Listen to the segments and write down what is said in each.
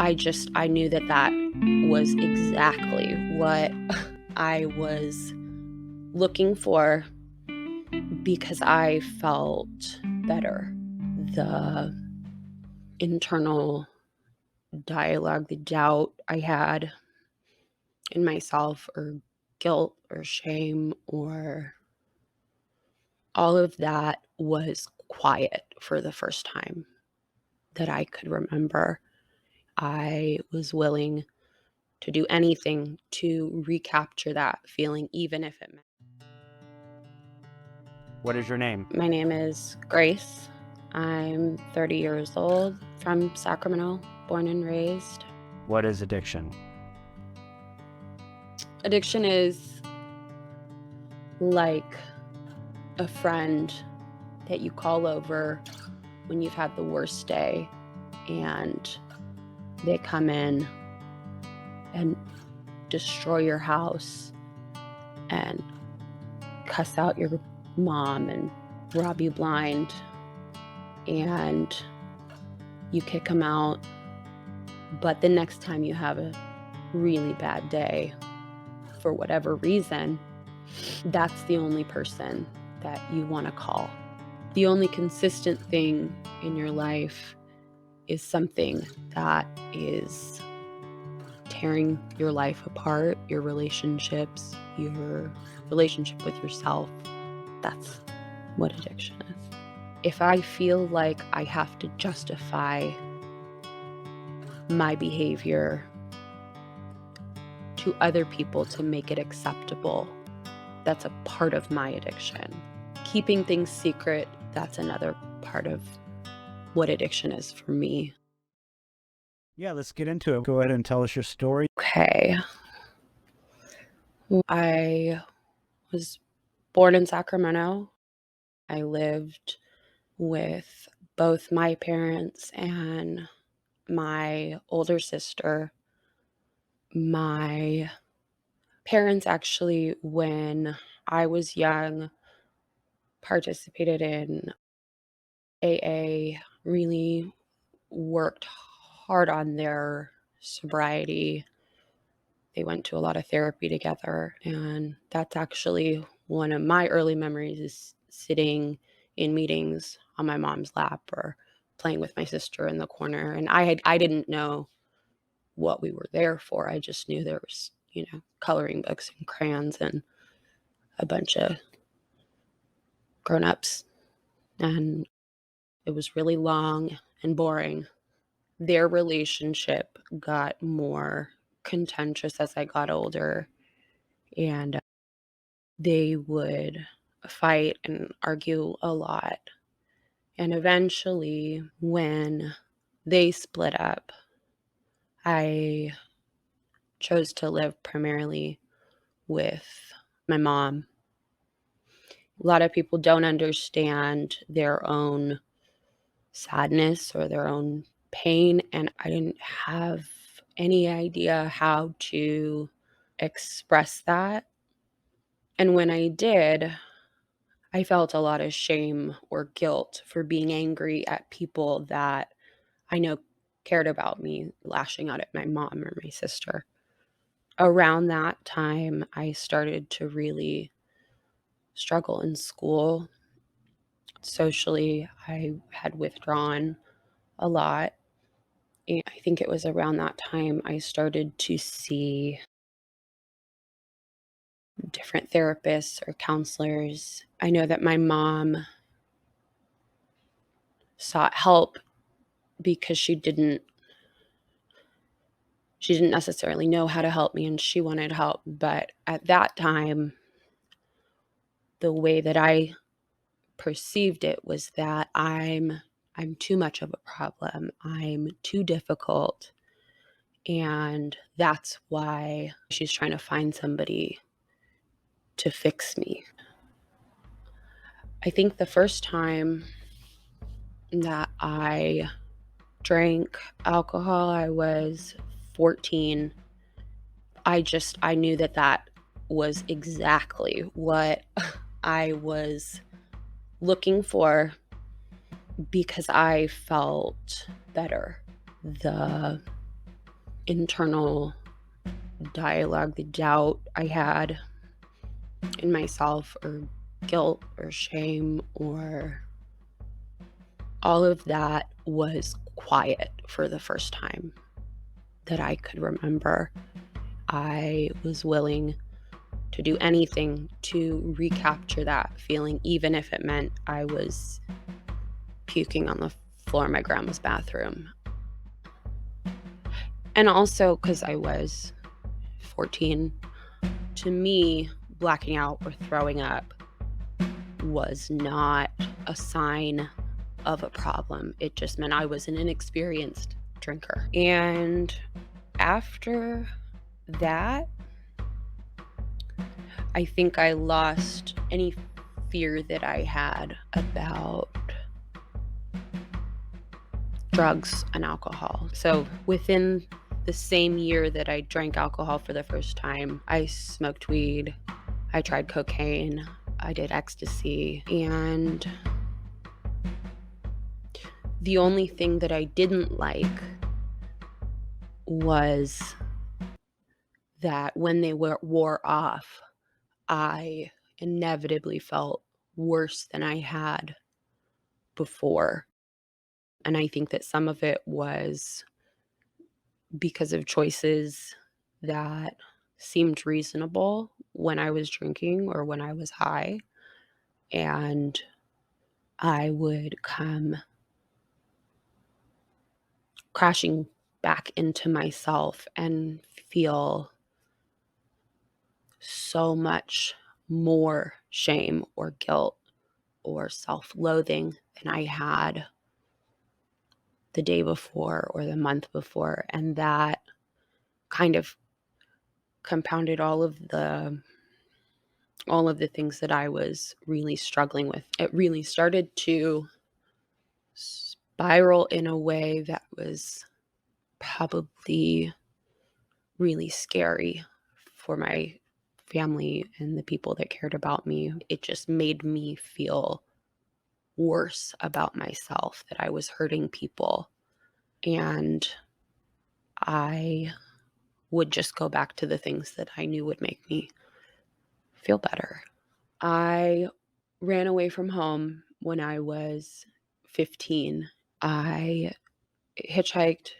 I knew that that was exactly what I was looking for because I felt better. The internal dialogue, the doubt I had in myself, or guilt or shame, or all of that was quiet for the first time that I could remember. I was willing to do anything to recapture that feeling, even if it meant. What is your name? My name is Grace. I'm 30 years old, from Sacramento, born and raised. What is addiction? Addiction is like a friend that you call over when you've had the worst day, and they come in and destroy your house and cuss out your mom and rob you blind, and you kick them out. But the next time you have a really bad day, for whatever reason, that's the only person that you want to call. The only consistent thing in your life is something that is tearing your life apart, your relationships, your relationship with yourself. That's what addiction is. If I feel like I have to justify my behavior to other people to make it acceptable, that's a part of my addiction. Keeping things secret, that's another part of what addiction is for me. Yeah, let's get into it. Go ahead and tell us your story. Okay. I was born in Sacramento. I lived with both my parents and my older sister. My parents actually, when I was young, participated in AA, really worked hard on their sobriety. They went to a lot of therapy together, and that's actually one of my early memories, is sitting in meetings on my mom's lap or playing with my sister in the corner. And I didn't know what we were there for. I just knew there was, coloring books and crayons and a bunch of grown-ups, and it was really long and boring. Their relationship got more contentious as I got older, and they would fight and argue a lot. And eventually, when they split up, I chose to live primarily with my mom. A lot of people don't understand their own sadness or their own pain, and I didn't have any idea how to express that. And when I did, I felt a lot of shame or guilt for being angry at people that I know cared about me, lashing out at my mom or my sister. Around that time, I started to really struggle in school. Socially, I had withdrawn a lot. And I think it was around that time I started to see different therapists or counselors. I know that my mom sought help because she didn't necessarily know how to help me, and she wanted help. But at that time, the way that I perceived it was that I'm too much of a problem. I'm too difficult. And that's why she's trying to find somebody to fix me. I think the first time that I drank alcohol, I was 14. I knew that that was exactly what I was looking for because I felt better. The internal dialogue, the doubt I had in myself, or guilt or shame, or all of that was quiet for the first time that I could remember. I was willing to do anything to recapture that feeling, even if it meant I was puking on the floor of my grandma's bathroom. And also because I was 14, to me, blacking out or throwing up was not a sign of a problem. It just meant I was an inexperienced drinker. And after that, I think I lost any fear that I had about drugs and alcohol. So within the same year that I drank alcohol for the first time, I smoked weed, I tried cocaine, I did ecstasy, and the only thing that I didn't like was that when they wore off, I inevitably felt worse than I had before. And I think that some of it was because of choices that seemed reasonable when I was drinking or when I was high. And I would come crashing back into myself and feel so much more shame or guilt or self-loathing than I had the day before or the month before. And that kind of compounded all of the things that I was really struggling with. It really started to spiral in a way that was probably really scary for my family and the people that cared about me. It just made me feel worse about myself, that I was hurting people. And I would just go back to the things that I knew would make me feel better. I ran away from home when I was 15. I hitchhiked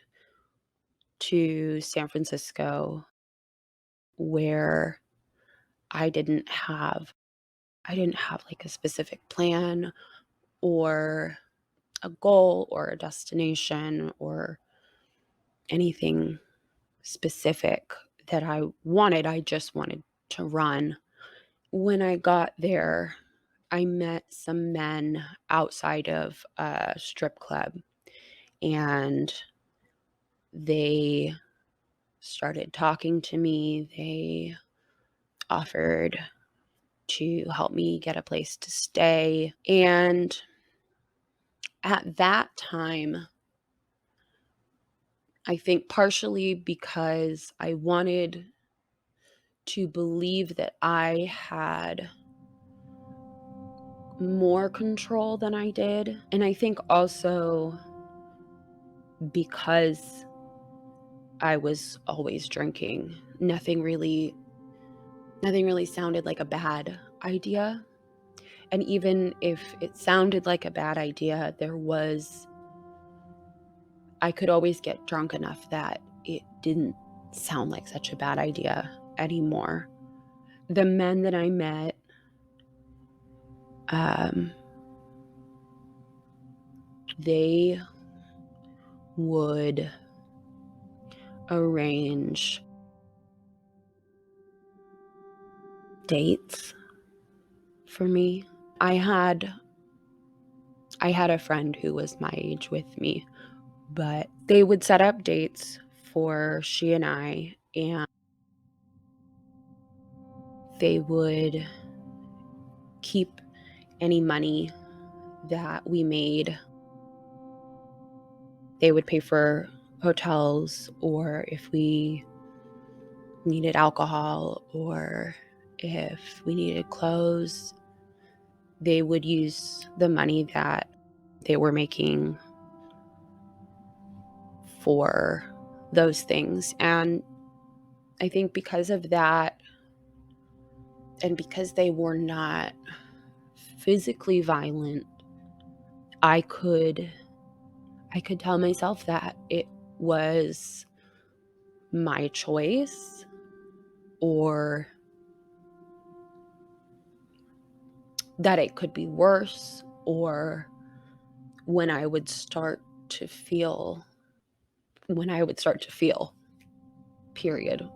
to San Francisco, where I didn't have like a specific plan or a goal or a destination or anything specific that I wanted. I just wanted to run. When I got there, I met some men outside of a strip club, and they started talking to me. They offered to help me get a place to stay. And at that time, I think partially because I wanted to believe that I had more control than I did. And I think also because I was always drinking, nothing really sounded like a bad idea. And even if it sounded like a bad idea, I could always get drunk enough that it didn't sound like such a bad idea anymore. The men that I met, they would arrange dates for me. I had a friend who was my age with me, but they would set up dates for she and I, and they would keep any money that we made. They would pay for hotels, or if we needed alcohol, or if we needed clothes, they would use the money that they were making for those things. And I think because of that, and because they were not physically violent, I could tell myself that it was my choice, or that it could be worse, or when I would start to feel period,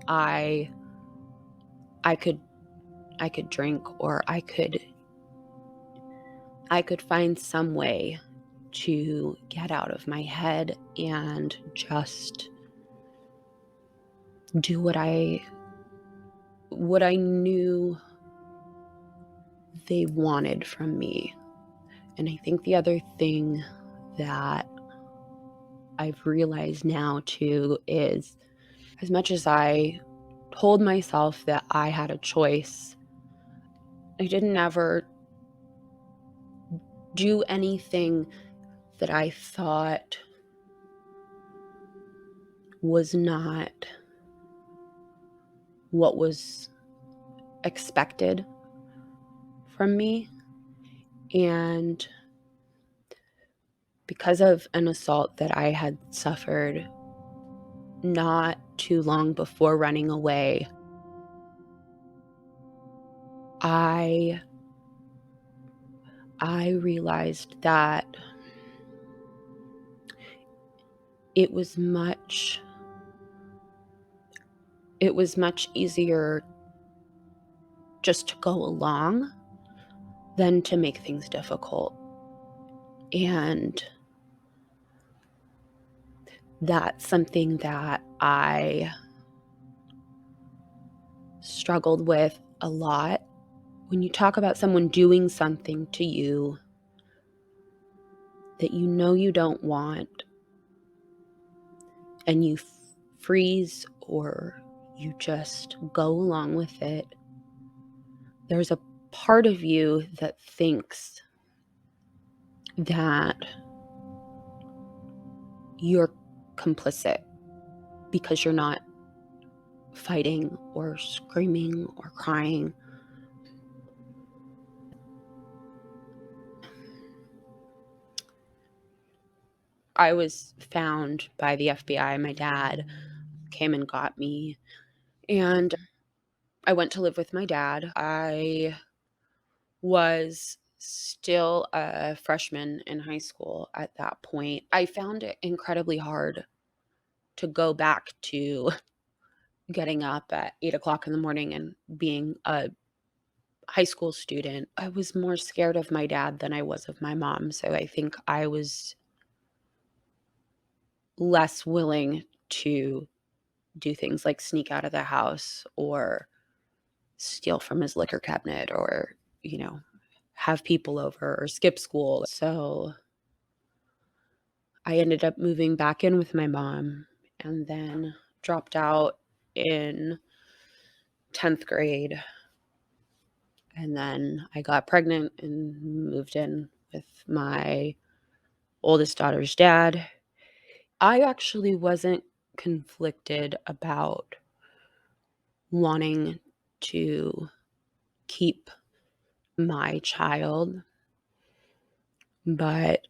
I I could drink, or I could find some way to get out of my head and just do what I knew they wanted from me. And I think the other thing that I've realized now too is, as much as I told myself that I had a choice, I didn't ever do anything that I thought was not what was expected from me. And because of an assault that I had suffered not too long before running away, I realized that it was much easier just to go along than to make things difficult. And that's something that I struggled with a lot. When you talk about someone doing something to you that you know you don't want, and you freeze, or you just go along with it, there's a part of you that thinks that you're complicit because you're not fighting or screaming or crying. I was found by the FBI. My dad came and got me, and I went to live with my dad. I was still a freshman in high school at that point. I found it incredibly hard to go back to getting up at 8 o'clock in the morning and being a high school student. I was more scared of my dad than I was of my mom. So I think I was less willing to do things like sneak out of the house, or steal from his liquor cabinet, or, have people over, or skip school. So I ended up moving back in with my mom, and then dropped out in 10th grade. And then I got pregnant and moved in with my oldest daughter's dad. I actually wasn't conflicted about wanting to keep my child, but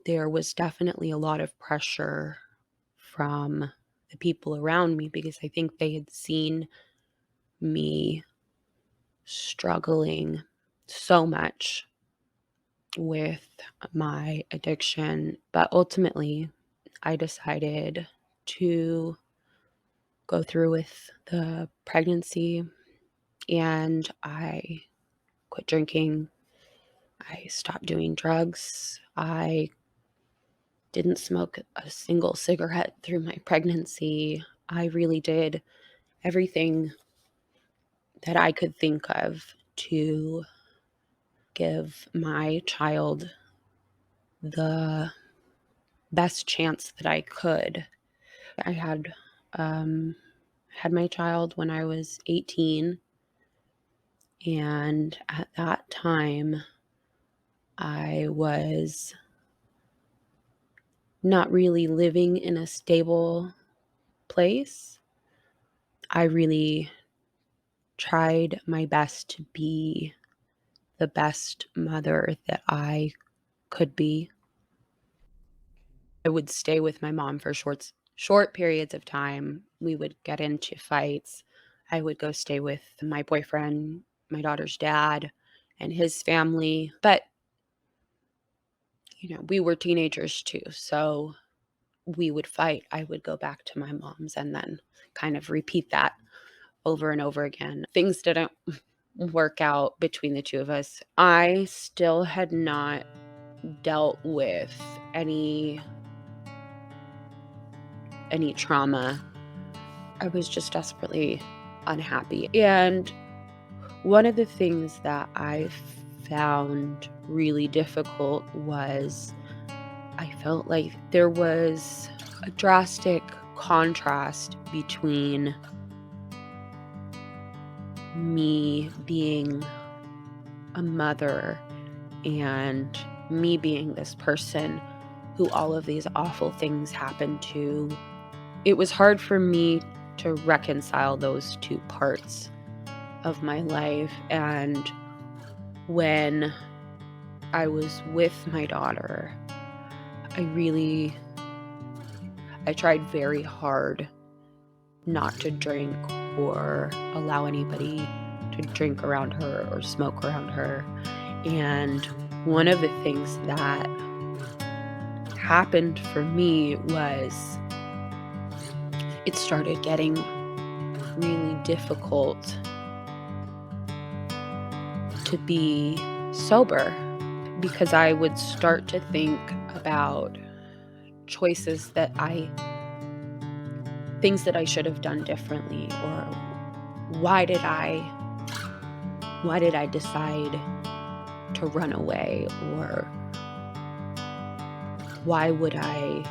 there was definitely a lot of pressure from the people around me, because I think they had seen me struggling so much with my addiction. But ultimately, I decided to go through with the pregnancy, and I quit drinking. I stopped doing drugs. I didn't smoke a single cigarette through my pregnancy. I really did everything that I could think of to give my child the best chance that I could. I had my child when I was 18, and at that time I was not really living in a stable place. I really tried my best to be the best mother that I could be. I would stay with my mom for short periods of time. We would get into fights. I would go stay with my boyfriend, my daughter's dad, and his family. But, we were teenagers too. So we would fight. I would go back to my mom's and then kind of repeat that over and over again. Things didn't work out between the two of us. I still had not dealt with any trauma. I was just desperately unhappy. And one of the things that I found really difficult was I felt like there was a drastic contrast between me being a mother and me being this person who all of these awful things happened to. It was hard for me to reconcile those two parts of my life. And when I was with my daughter, I tried very hard not to drink or allow anybody to drink around her or smoke around her. And one of the things that happened for me was it started getting really difficult to be sober because I would start to think about things that I should have done differently, or why did I decide to run away, or why would I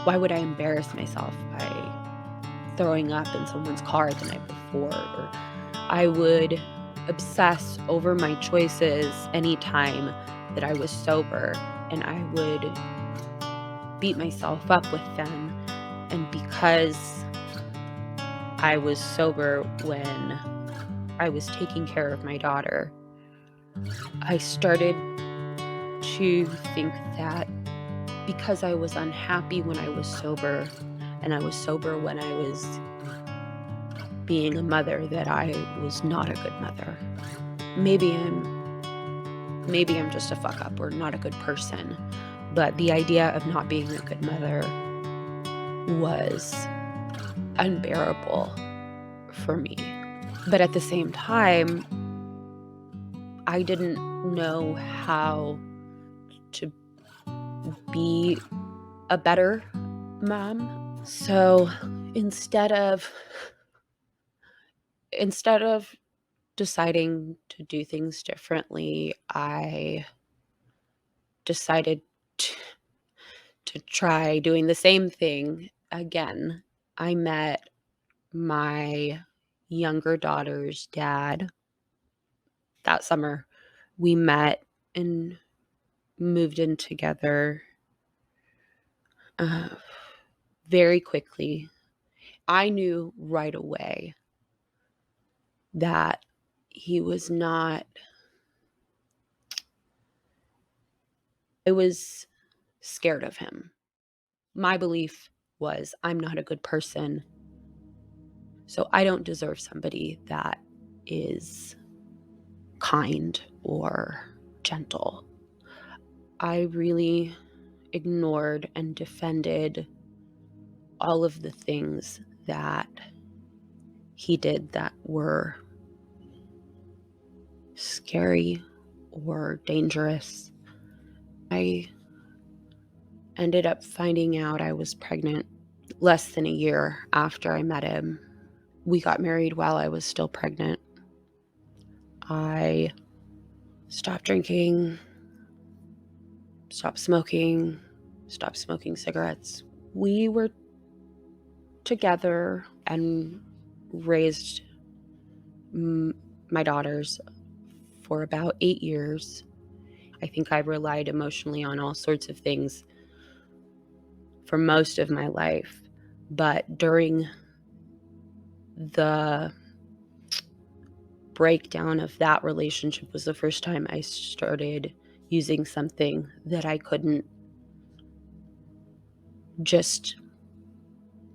embarrass myself by throwing up in someone's car the night before, or I would obsess over my choices anytime that I was sober, and I would beat myself up with them. And because I was sober when I was taking care of my daughter, I started to think that because I was unhappy when I was sober, and I was sober when I was being a mother, that I was not a good mother. Maybe I'm just a fuck up or not a good person, but the idea of not being a good mother was unbearable for me. But at the same time, I didn't know how to be a better mom. So instead of deciding to do things differently, I decided t- to try doing the same thing again. I met my younger daughter's dad that summer. We met and moved in together uh, very quickly. I knew right away that he was not, I was scared of him. My belief was I'm not a good person, so I don't deserve somebody that is kind or gentle. I really ignored and defended all of the things that he did that were scary or dangerous. I ended up finding out I was pregnant less than a year after I met him. We got married while I was still pregnant. I stopped drinking, stopped smoking cigarettes. We were together and raised my daughters for about 8 years. I think I relied emotionally on all sorts of things for most of my life, but during the breakdown of that relationship was the first time I started using something that I couldn't just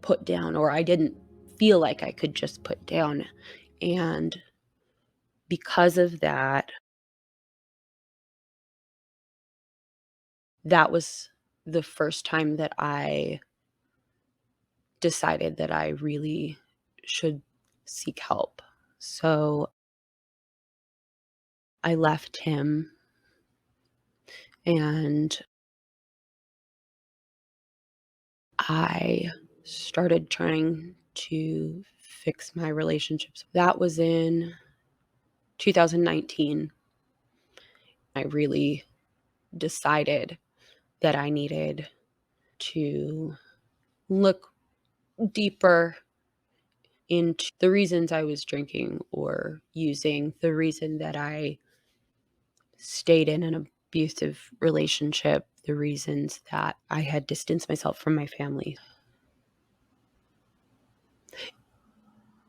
put down, or I didn't feel like I could just put down. And because of that, that was the first time that I decided that I really should seek help. So I left him and I started trying to fix my relationships. That was in 2019. I really decided that I needed to look deeper into the reasons I was drinking or using, the reason that I stayed in an abusive relationship, the reasons that I had distanced myself from my family.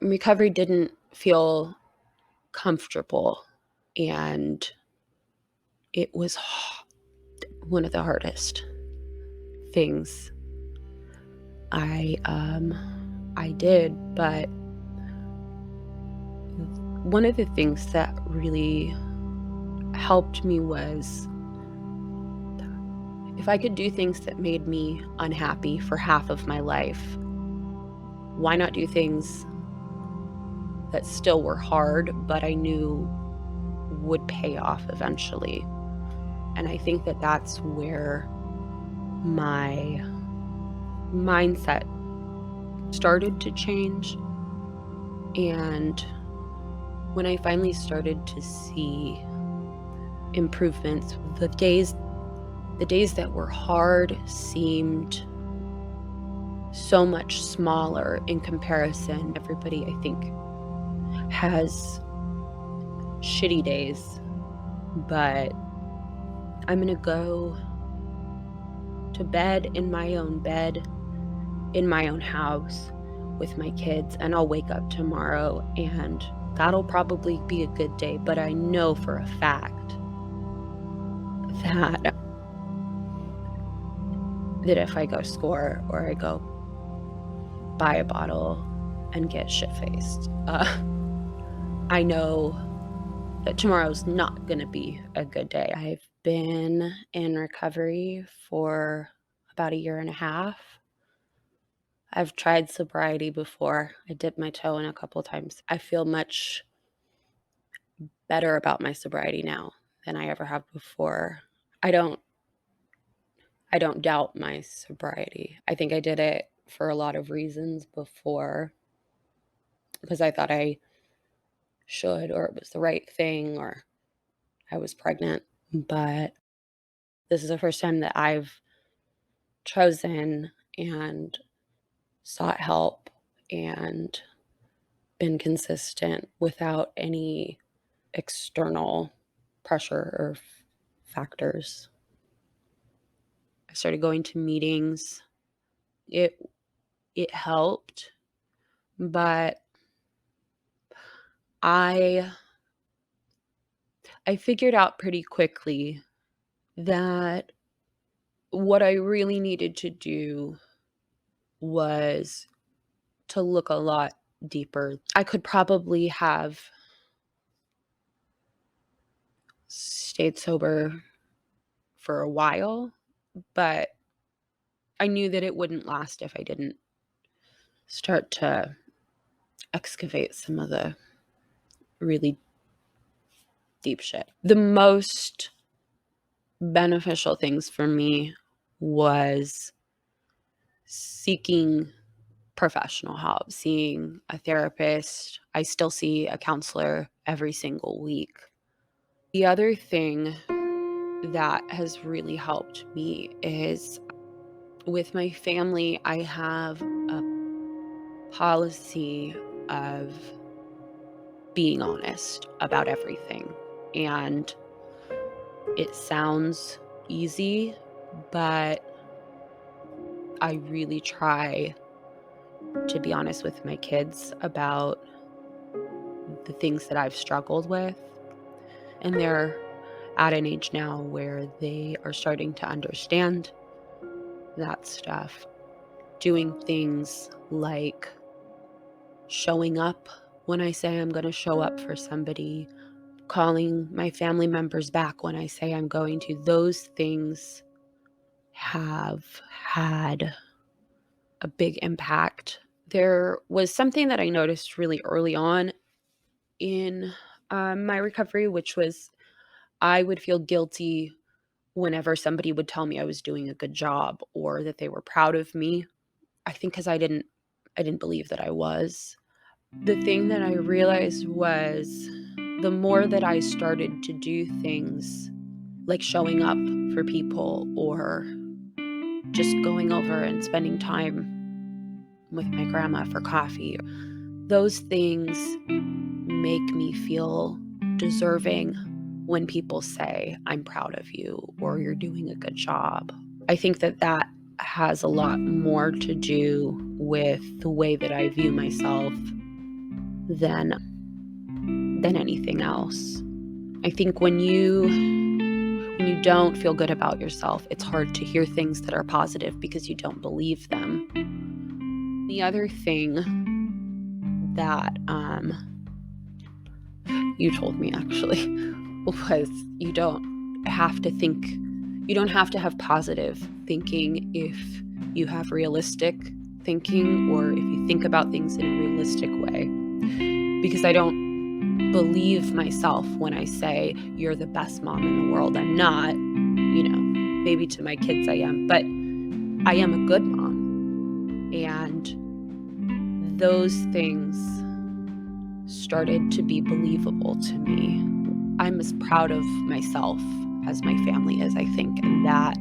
Recovery didn't feel comfortable, and it was one of the hardest things I did, but one of the things that really helped me was if I could do things that made me unhappy for half of my life, why not do things that still were hard, but I knew would pay off eventually? And I think that that's where my mindset started to change. And when I finally started to see improvements, the days that were hard seemed so much smaller in comparison. Everybody, I think, has shitty days, but I'm gonna go to bed in my own bed, in my own house with my kids, and I'll wake up tomorrow and that'll probably be a good day. But I know for a fact that if I go score or I go buy a bottle and get shit-faced, I know that tomorrow's not gonna be a good day. I've been in recovery for about a year and a half. I've tried sobriety before. I dipped my toe in a couple times. I feel much better about my sobriety now than I ever have before. I don't I don't doubt my sobriety. I think I did it for a lot of reasons before because I thought I should, or it was the right thing, or I was pregnant. But this is the first time that I've chosen and sought help and been consistent without any external pressure or factors. I started going to meetings. It it helped, but I I figured out pretty quickly that what I really needed to do was to look a lot deeper. I could probably have stayed sober for a while, but I knew that it wouldn't last if I didn't start to excavate some of the really deep shit. The most beneficial things for me was seeking professional help, seeing a therapist. I still see a counselor every single week. The other thing that has really helped me is with my family, I have a policy of being honest about everything. And it sounds easy, but I really try to be honest with my kids about the things that I've struggled with. And they're at an age now where they are starting to understand that stuff. Doing things like showing up when I say I'm going to show up for somebody, calling my family members back when I say I'm going to. Those things have had a big impact. There was something that I noticed really early on in my recovery, which was I would feel guilty whenever somebody would tell me I was doing a good job or that they were proud of me. I think because I didn't believe that I was. The thing that I realized was the more that I started to do things like showing up for people or just going over and spending time with my grandma for coffee, those things make me feel deserving when people say, I'm proud of you or you're doing a good job. I think that that has a lot more to do with the way that I view myself than anything else. I think when you don't feel good about yourself, it's hard to hear things that are positive because you don't believe them. The other thing that you told me actually was you don't have to have positive thinking if you have realistic thinking or if you think about things in a realistic way. Because I don't believe myself when I say you're the best mom in the world. I'm not, maybe to my kids I am, but I am a good mom. And those things started to be believable to me. I'm as proud of myself as my family is, I think, and that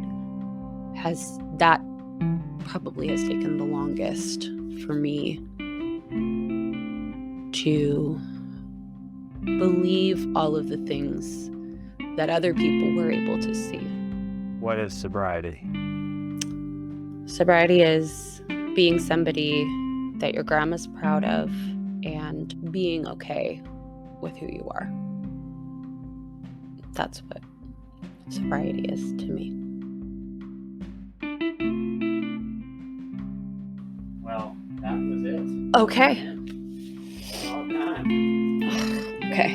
probably has taken the longest for me to believe all of the things that other people were able to see. What is sobriety? Sobriety is being somebody that your grandma's proud of and being okay with who you are. That's what sobriety is to me. Well, that was it. Okay. All done. Okay.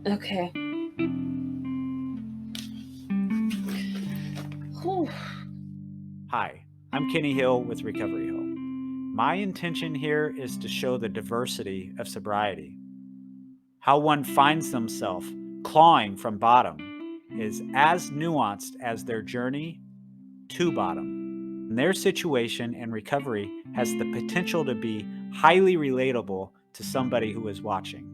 Okay. Whew. Hi, I'm Kenny Hill with Recovery Hill. My intention here is to show the diversity of sobriety. How one finds themselves clawing from bottom is as nuanced as their journey to bottom. Their situation and recovery has the potential to be highly relatable to somebody who is watching.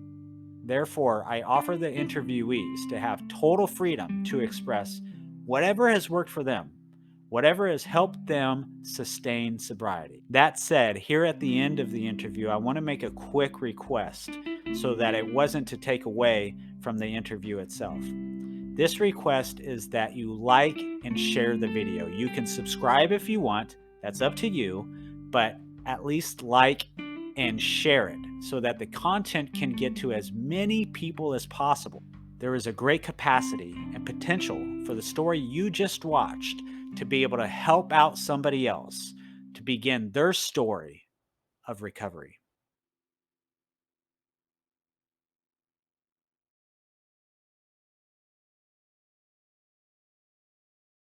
Therefore, I offer the interviewees to have total freedom to express whatever has worked for them, whatever has helped them sustain sobriety. That said, here at the end of the interview, I want to make a quick request so that it wasn't to take away from the interview itself. This request is that you like and share the video. You can subscribe if you want, that's up to you, but at least like and share it so that the content can get to as many people as possible. There is a great capacity and potential for the story you just watched to be able to help out somebody else to begin their story of recovery.